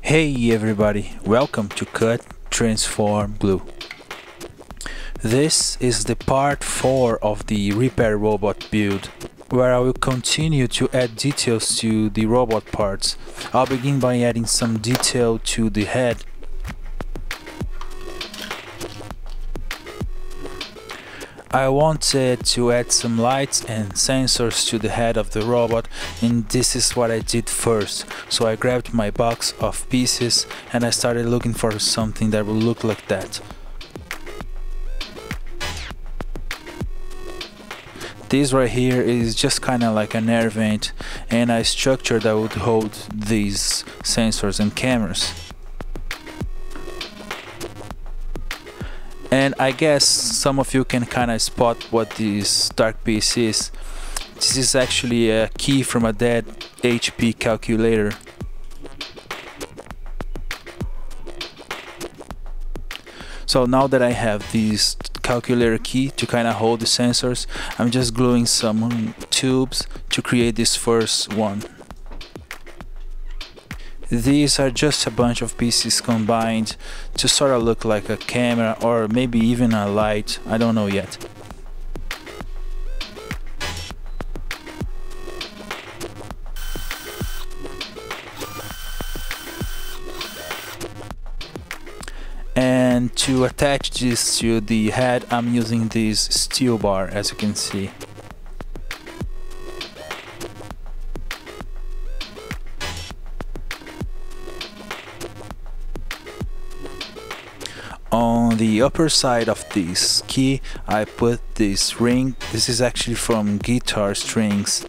Hey everybody, welcome to Cut, Transform, Glue. This is the part 4 of the repair robot build, where I will continue to add details to the robot parts. I'll begin by adding some detail to the head. I wanted to add some lights and sensors to the head of the robot, and this is what I did first. So I grabbed my box of pieces and I started looking for something that would look like that. This right here is just kinda like an air vent and a structure that would hold these sensors and cameras. And I guess some of you can kinda spot what this dark piece is. This is actually a key from a dead HP calculator. So now that I have this calculator key to kinda hold the sensors, I'm just gluing some tubes to create this first one. These are just a bunch of pieces combined to sort of look like a camera or maybe even a light, I don't know yet. And to attach this to the head, I'm using this steel bar, as you can see. On the upper side of this key, I put this ring. This is actually from guitar strings.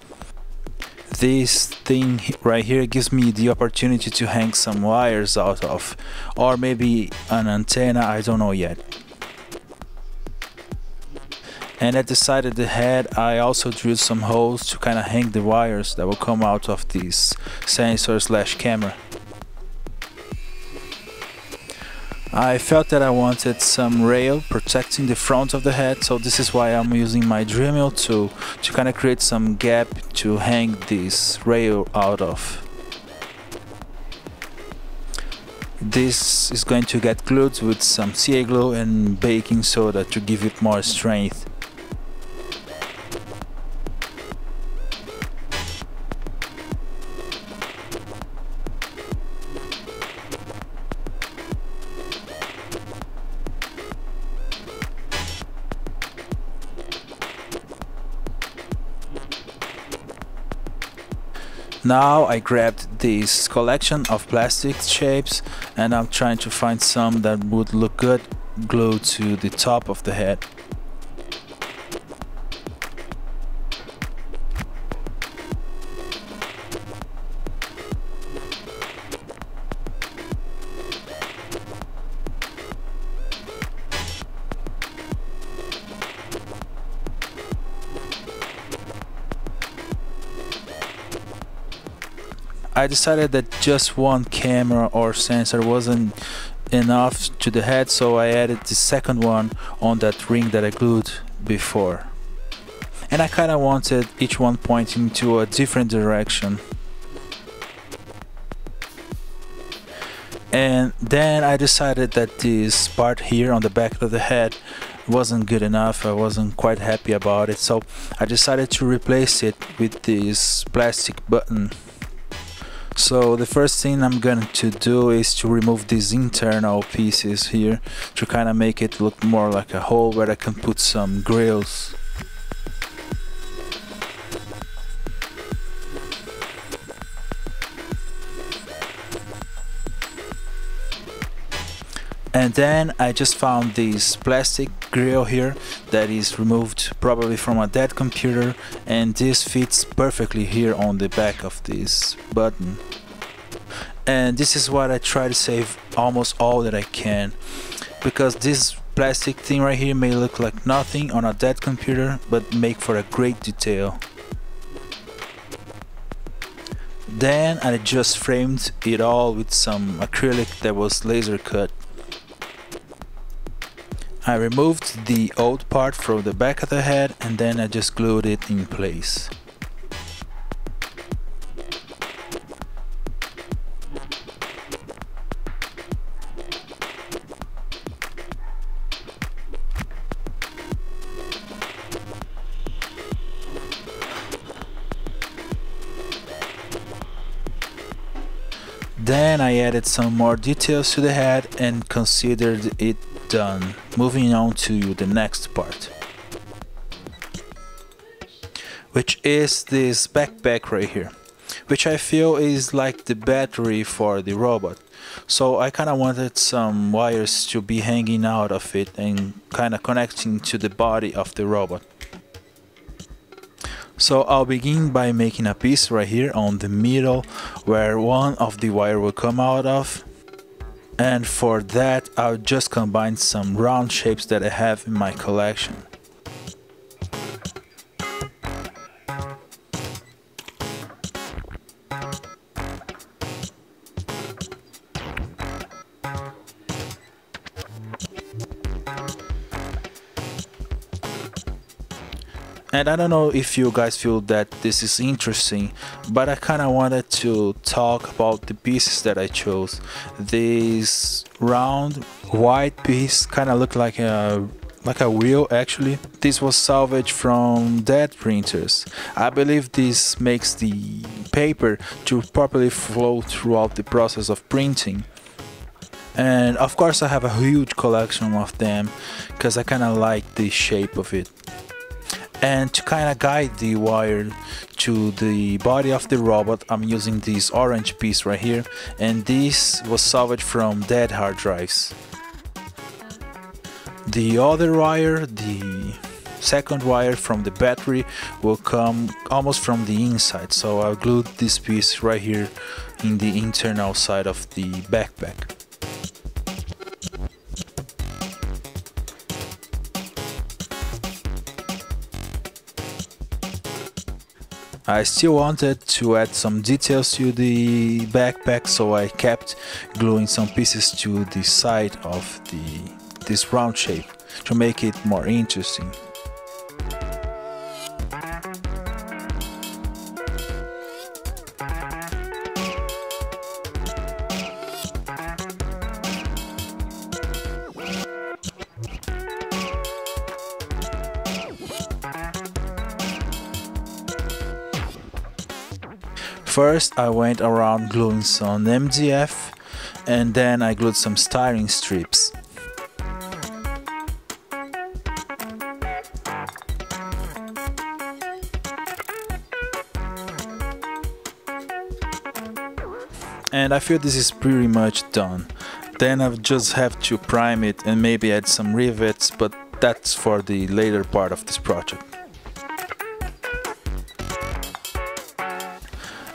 This thing right here gives me the opportunity to hang some wires out of, or maybe an antenna, I don't know yet. And at the side of the head, I also drilled some holes to kind of hang the wires that will come out of this sensor/camera. I felt that I wanted some rail protecting the front of the head, so this is why I'm using my drill mill tool to kind of create some gap to hang this rail out of. This is going to get glued with some CA glue and baking soda to give it more strength. Now I grabbed this collection of plastic shapes and I'm trying to find some that would look good glued to the top of the head. I decided that just one camera or sensor wasn't enough to the head, so I added the second one on that ring that I glued before. And I kinda wanted each one pointing to a different direction. And then I decided that this part here on the back of the head wasn't good enough. I wasn't quite happy about it, so I decided to replace it with this plastic button. So the first thing I'm going to do is to remove these internal pieces here to kind of make it look more like a hole where I can put some grills. And then I just found this plastic grill here that is removed probably from a dead computer, and this fits perfectly here on the back of this button. And this is what I try to save almost all that I can, because this plastic thing right here may look like nothing on a dead computer but make for a great detail. Then I just framed it all with some acrylic that was laser cut. I removed the old part from the back of the head and then I just glued it in place. Then I added some more details to the head and considered it done. Moving on to the next part, which is this backpack right here, which I feel is like the battery for the robot. So I kind of wanted some wires to be hanging out of it and kind of connecting to the body of the robot. So I'll begin by making a piece right here on the middle where one of the wire will come out of. And for that I'll just combine some round shapes that I have in my collection. And I don't know if you guys feel that this is interesting, but I kind of wanted to talk about the pieces that I chose. This round white piece kind of looked like a wheel actually. This was salvaged from dead printers. I believe this makes the paper to properly flow throughout the process of printing. And of course I have a huge collection of them because I kind of like the shape of it. And to kind of guide the wire to the body of the robot, I'm using this orange piece right here, and this was salvaged from dead hard drives. The other wire, the second wire from the battery, will come almost from the inside, so I'll glue this piece right here in the internal side of the backpack. I still wanted to add some details to the backpack, so I kept gluing some pieces to the side of this round shape to make it more interesting. First I went around gluing some MDF and then I glued some styrene strips. And I feel this is pretty much done. Then I just have to prime it and maybe add some rivets, but that's for the later part of this project.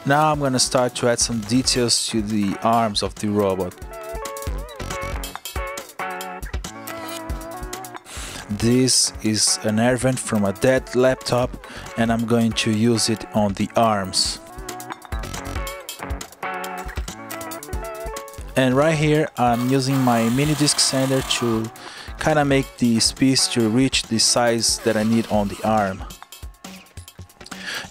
Now I'm gonna start to add some details to the arms of the robot. This is an air vent from a dead laptop and I'm going to use it on the arms. And right here I'm using my mini disc sander to kind of make this piece to reach the size that I need on the arm.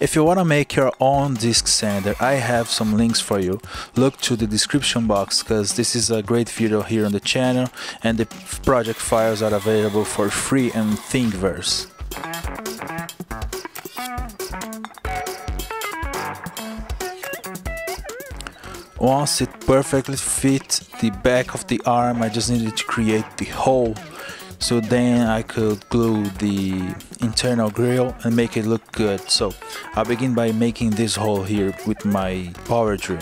If you want to make your own disc sander, I have some links for you. Look to the description box because this is a great video here on the channel and the project files are available for free in Thingiverse. Once it perfectly fit the back of the arm, I just needed to create the hole. So then I could glue the internal grill and make it look good. So I'll begin by making this hole here with my power drill.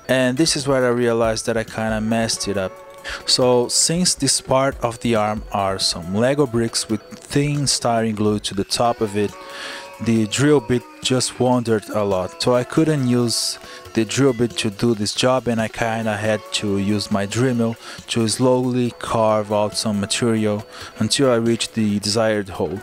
And this is where I realized that I kind of messed it up. So since this part of the arm are some Lego bricks with thin styrene glue to the top of it, the drill bit just wandered a lot, so I couldn't use the drill bit to do this job and I kinda had to use my drill mill to slowly carve out some material until I reached the desired hole.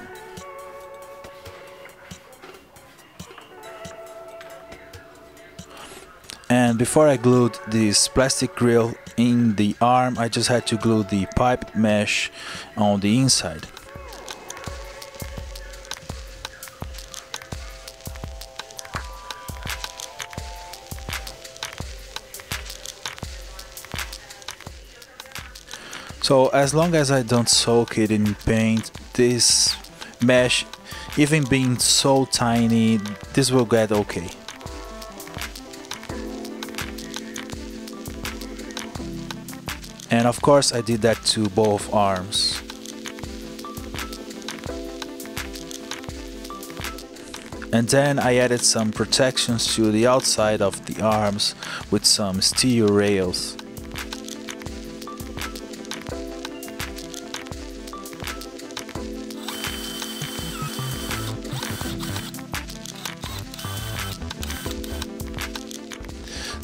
And before I glued this plastic grill in the arm, I just had to glue the pipe mesh on the inside. So as long as I don't soak it in paint, this mesh, even being so tiny, this will get okay. And of course I did that to both arms. And then I added some protections to the outside of the arms with some steel rails.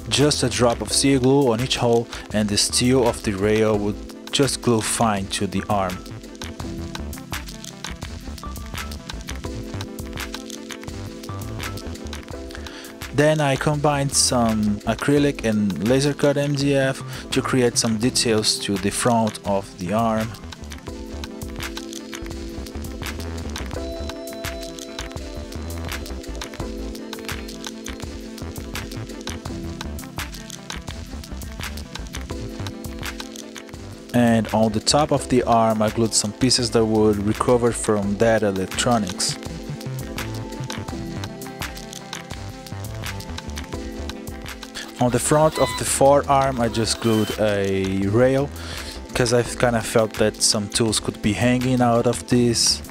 Just a drop of steel glue on each hole and the steel of the rail would just glue fine to the arm. Then I combined some acrylic and laser cut MDF to create some details to the front of the arm. And on the top of the arm I glued some pieces that would recover from dead electronics. On the front of the forearm I just glued a rail because I kind of felt that some tools could be hanging out of this.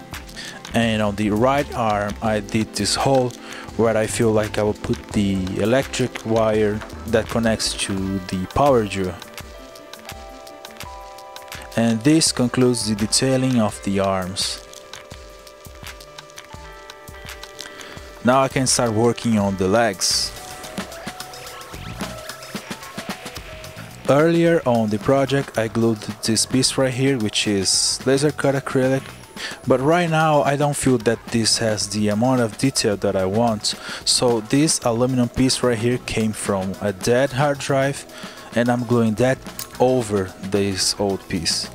And on the right arm I did this hole where I feel like I will put the electric wire that connects to the power jaw. And this concludes the detailing of the arms. Now I can start working on the legs. Earlier on the project I glued this piece right here, which is laser cut acrylic, but right now I don't feel that this has the amount of detail that I want, so this aluminum piece right here came from a dead hard drive and I'm gluing that over this old piece.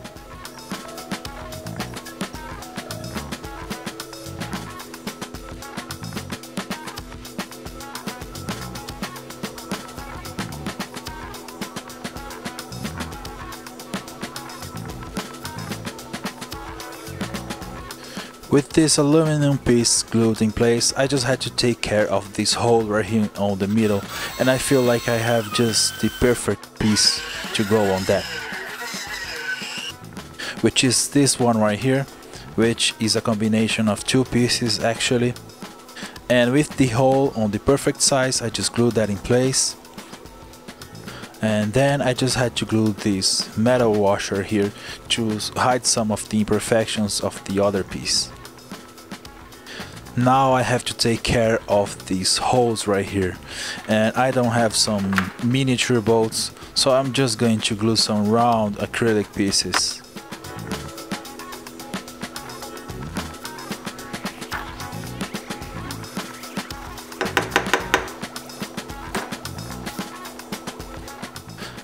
With this aluminum piece glued in place, I just had to take care of this hole right here on the middle, and I feel like I have just the perfect piece to go on that. Which is this one right here, which is a combination of two pieces actually. And with the hole on the perfect size, I just glued that in place. And then I just had to glue this metal washer here to hide some of the imperfections of the other piece. Now I have to take care of these holes right here, and I don't have some miniature bolts, so I'm just going to glue some round acrylic pieces.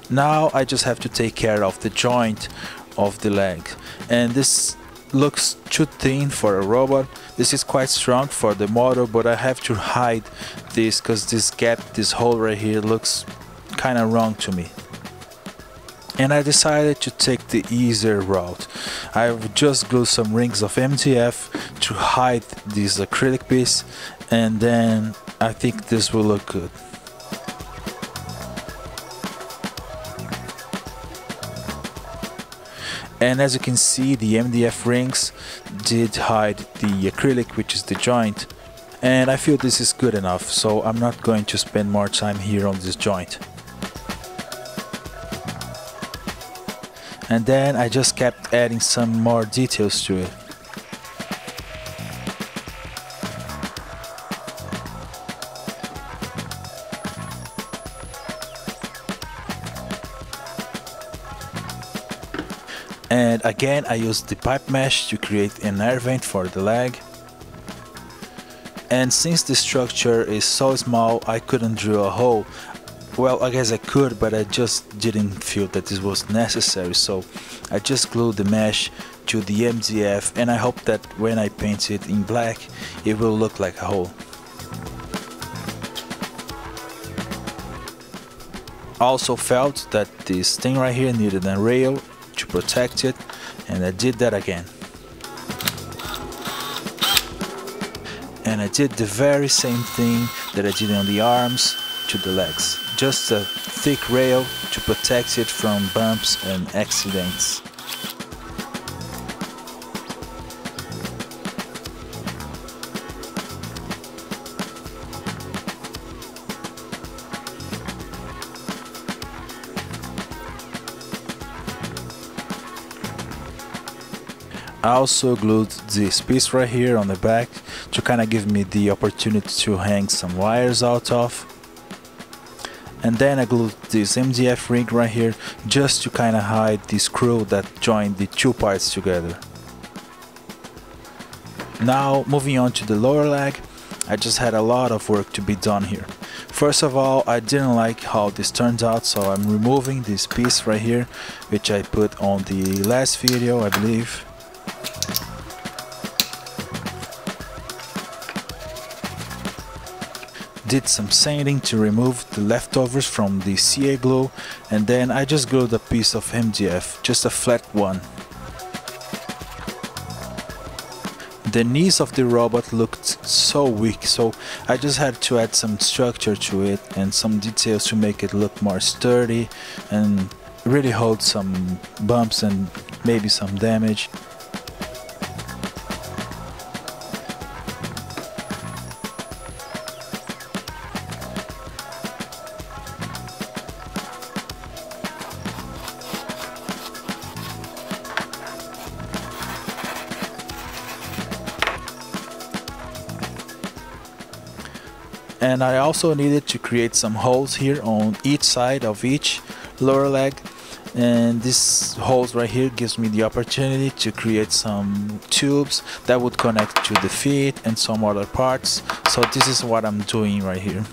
Now I just have to take care of the joint of the leg, and this looks too thin for a robot. This is quite strong for the model, but I have to hide this because this gap, this hole right here looks kind of wrong to me. And I decided to take the easier route. I would just glue some rings of MDF to hide this acrylic piece, and then I think this will look good. And as you can see, the MDF rings did hide the acrylic, which is the joint, and I feel this is good enough, so I'm not going to spend more time here on this joint. And then I just kept adding some more details to it. And again I used the pipe mesh to create an air vent for the leg. And since the structure is so small, I couldn't drill a hole. Well, I guess I could, but I just didn't feel that this was necessary, so I just glued the mesh to the MDF, and I hope that when I paint it in black it will look like a hole. I also felt that this thing right here needed a rail, to protect it, and I did that again. And I did the very same thing that I did on the arms to the legs. Just a thick rail to protect it from bumps and accidents. I also glued this piece right here on the back to kind of give me the opportunity to hang some wires out of. And then I glued this MDF ring right here just to kind of hide the screw that joined the two parts together. Now moving on to the lower leg, I just had a lot of work to be done here. First of all, I didn't like how this turned out, so I'm removing this piece right here, which I put on the last video, I believe. Did some sanding to remove the leftovers from the CA glue, and then I just glued a piece of MDF, just a flat one. The knees of the robot looked so weak, so I just had to add some structure to it and some details to make it look more sturdy and really hold some bumps and maybe some damage. And I also needed to create some holes here on each side of each lower leg, and this holes right here gives me the opportunity to create some tubes that would connect to the feet and some other parts. So this is what I'm doing right here.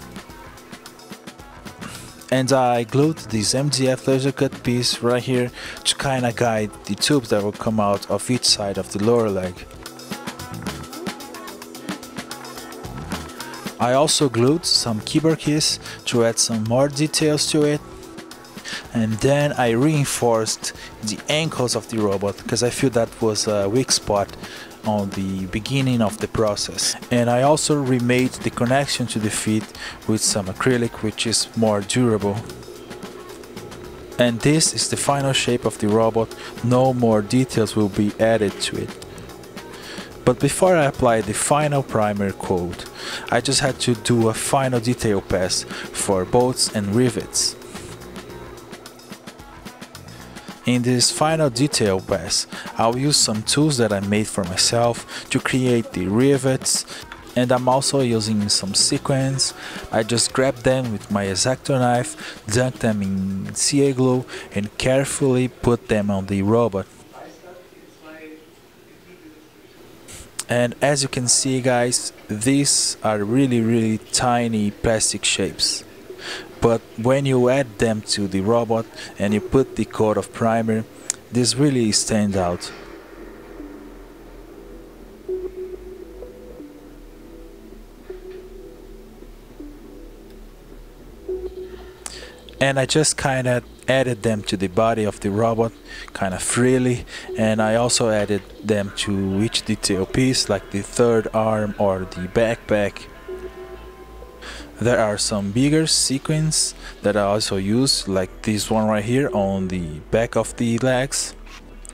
And I glued this MDF laser cut piece right here to kind of guide the tubes that will come out of each side of the lower leg. I also glued some keyboard keys to add some more details to it, and then I reinforced the ankles of the robot because I feel that was a weak spot on the beginning of the process. And I also remade the connection to the feet with some acrylic, which is more durable. And this is the final shape of the robot. No more details will be added to it. But before I apply the final primer coat, I just had to do a final detail pass for bolts and rivets. In this final detail pass, I'll use some tools that I made for myself to create the rivets, and I'm also using some sequins. I just grabbed them with my X-Acto knife, dunked them in CA glue and carefully put them on the robot. And as you can see guys, these are really tiny plastic shapes. But when you add them to the robot and you put the coat of primer, this really stands out. And I just kind of added them to the body of the robot kind of freely, and I also added them to each detail piece like the third arm or the backpack. There are some bigger sequins that I also use, like this one right here on the back of the legs,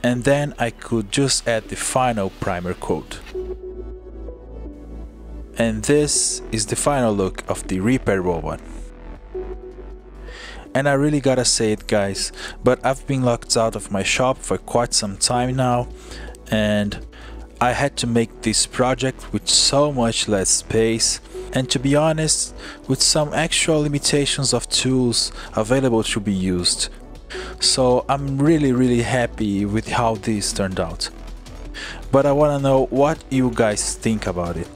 and then I could just add the final primer coat. And this is the final look of the repair robot. And I really gotta say it guys, but I've been locked out of my shop for quite some time now, and I had to make this project with so much less space, and to be honest, with some actual limitations of tools available to be used. So I'm really happy with how this turned out. But I wanna know what you guys think about it.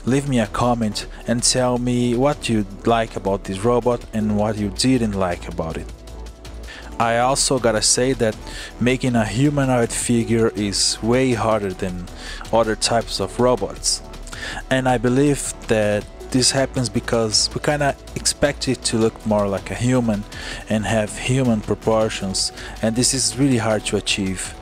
Leave me a comment and tell me what you like about this robot and what you didn't like about it. I also gotta say that making a humanoid figure is way harder than other types of robots. And I believe that this happens because we kinda expect it to look more like a human and have human proportions, and this is really hard to achieve.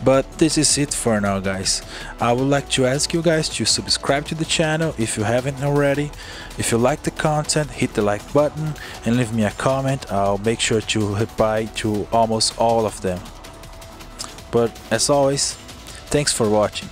But this is it for now, guys. I would like to ask you guys to subscribe to the channel if you haven't already. If you like the content, hit the like button and leave me a comment. I'll make sure to reply to almost all of them. But as always, thanks for watching.